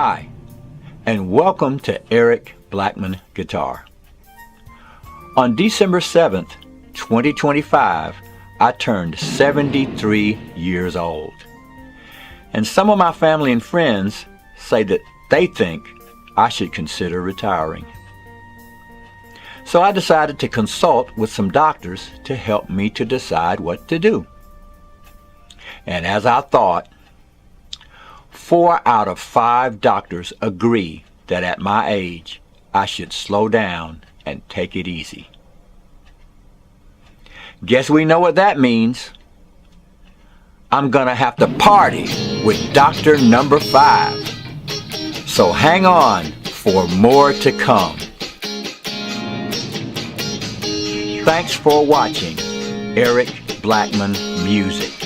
Hi, and welcome to Eric Blackman Guitar. On December 7th, 2025, I turned 73 years old. And some of my family and friends say that they think I should consider retiring. So I decided to consult with some doctors to help me to decide what to do. And as I thought, 4 out of 5 doctors agree that at my age, I should slow down and take it easy. Guess we know what that means. I'm gonna have to party with doctor number 5. So hang on for more to come. Thanks for watching Eric Blackman Music.